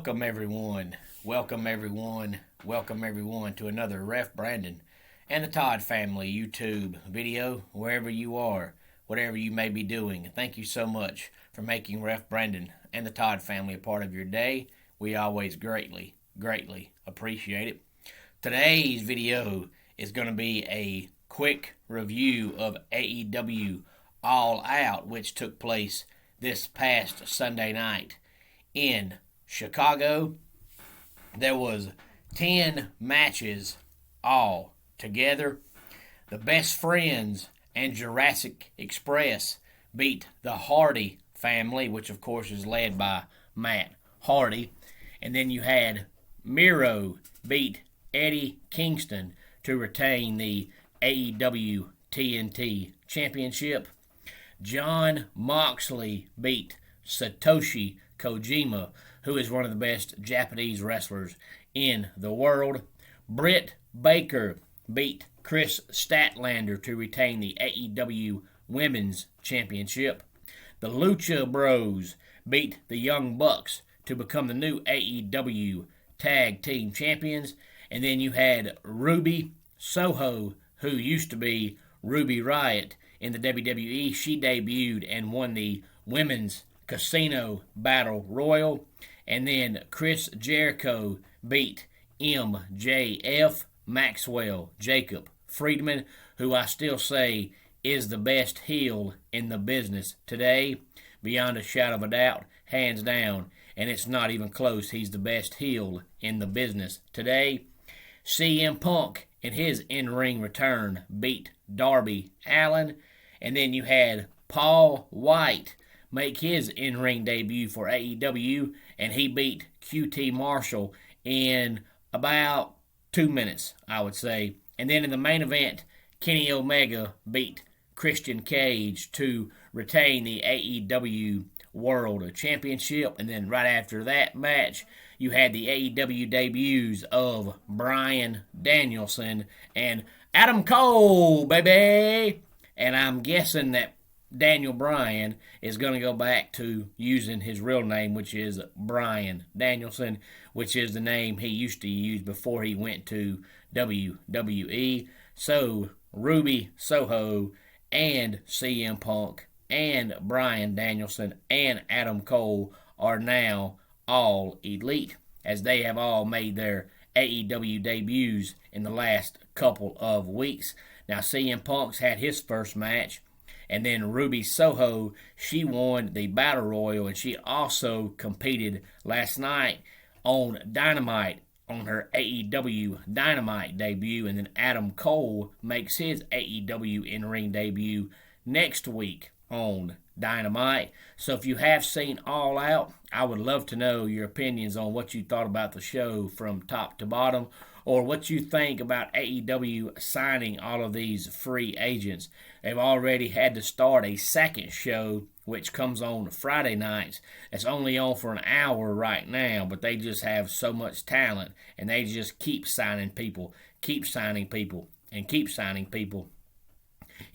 Welcome everyone. Welcome everyone. Welcome everyone to another Ref Brandon and the Todd family YouTube video, wherever you are, whatever you may be doing. Thank you so much for making Ref Brandon and the Todd family a part of your day. We always greatly appreciate it. Today's video is going to be a quick review of AEW All Out, which took place this past Sunday night in Chicago. There was 10 matches all together. The Best Friends and Jurassic Express beat the Hardy family, which of course is led by Matt Hardy. And then you had Miro beat Eddie Kingston to retain the AEW TNT Championship. John Moxley beat Satoshi Kojima, who is one of the best Japanese wrestlers in the world. Britt Baker beat Chris Statlander to retain the AEW Women's Championship. The Lucha Bros beat the Young Bucks to become the new AEW Tag Team Champions. And then you had Ruby Soho, who used to be Ruby Riott in the WWE. She debuted and won the Women's Casino Battle Royal. And then Chris Jericho beat MJF, Maxwell Jacob Friedman, who I still say is the best heel in the business today, beyond a shadow of a doubt, hands down, and it's not even close. He's the best heel in the business today. CM Punk, in his in-ring return, beat Darby Allin. And then you had Paul White make his in-ring debut for AEW, and he beat QT Marshall in about 2 minutes, I would say. And then in the main event, Kenny Omega beat Christian Cage to retain the AEW World Championship. And then right after that match, you had the AEW debuts of Bryan Danielson and Adam Cole, baby! And I'm guessing that Daniel Bryan is going to go back to using his real name, which is Bryan Danielson, which is the name he used to use before he went to WWE. So, Ruby Soho and CM Punk and Bryan Danielson and Adam Cole are now all elite, as they have all made their AEW debuts in the last couple of weeks. Now, CM Punk's had his first match, and then Ruby Soho, she won the Battle Royal, and she also competed last night on Dynamite on her AEW Dynamite debut. And then Adam Cole makes his AEW in-ring debut next week on Dynamite. So if you have seen All Out, I would love to know your opinions on what you thought about the show from top to bottom, or what you think about AEW signing all of these free agents. They've already had to start a second show, which comes on Friday nights. It's only on for an hour right now, but they just have so much talent, and they just keep signing people, and keep signing people.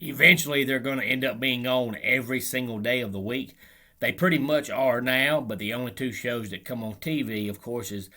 Eventually, they're going to end up being on every single day of the week. They pretty much are now, but the only two shows that come on TV, of course, is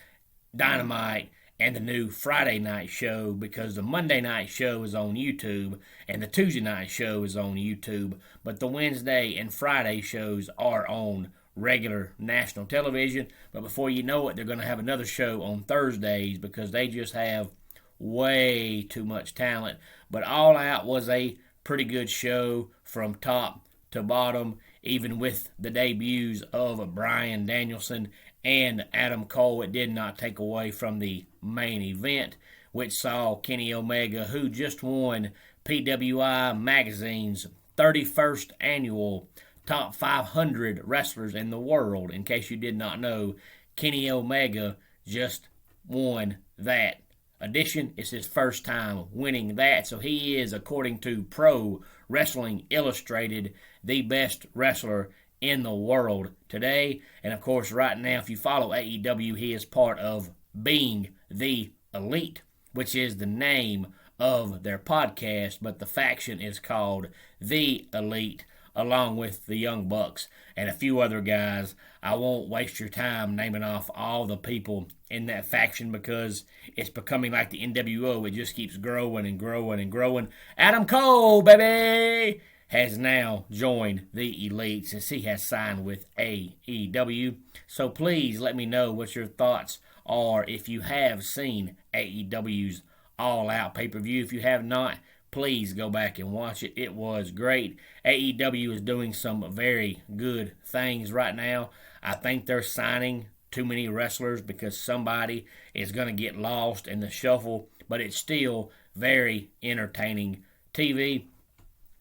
Dynamite and the new Friday night show, because the Monday night show is on YouTube and the Tuesday night show is on YouTube, but the Wednesday and Friday shows are on regular national television. But before you know it, they're going to have another show on Thursdays, because they just have way too much talent. But All Out was a pretty good show from top to bottom, even with the debuts of Bryan Danielson and Adam Cole. It did not take away from the main event, which saw Kenny Omega, who just won PWI Magazine's 31st annual Top 500 Wrestlers in the World. In case you did not know, Kenny Omega just won that edition. It's his first time winning that, so he is, according to Pro Wrestling Illustrated, the best wrestler in the world today. And of course, right now, if you follow AEW, he is part of Being the Elite, which is the name of their podcast, but the faction is called The Elite along with the Young Bucks and a few other guys. I won't waste your time naming off all the people in that faction because it's becoming like the NWO. It just keeps growing and growing and growing. Adam Cole, baby, has now joined the Elite since he has signed with AEW. So please let me know what your thoughts are if you have seen AEW's All Out pay-per-view. If you have not, please go back and watch it. It was great. AEW is doing some very good things right now. I think they're signing too many wrestlers because somebody is going to get lost in the shuffle, but it's still very entertaining TV.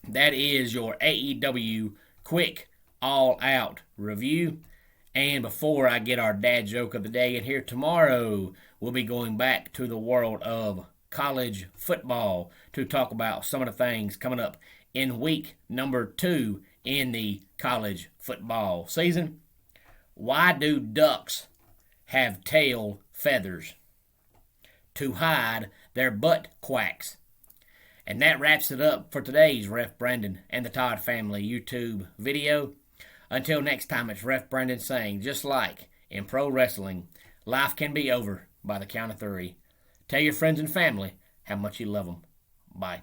That is your AEW quick All Out review. And before I get our dad joke of the day in here tomorrow, we'll be going back to the world of college football to talk about some of the things coming up in week number 2 in the college football season. Why do ducks have tail feathers? To hide their butt quacks. And that wraps it up for today's Ref Brandon and the Todd Family YouTube video. Until next time, it's Ref Brandon saying, just like in pro wrestling, life can be over by the count of 3. Tell your friends and family how much you love them. Bye.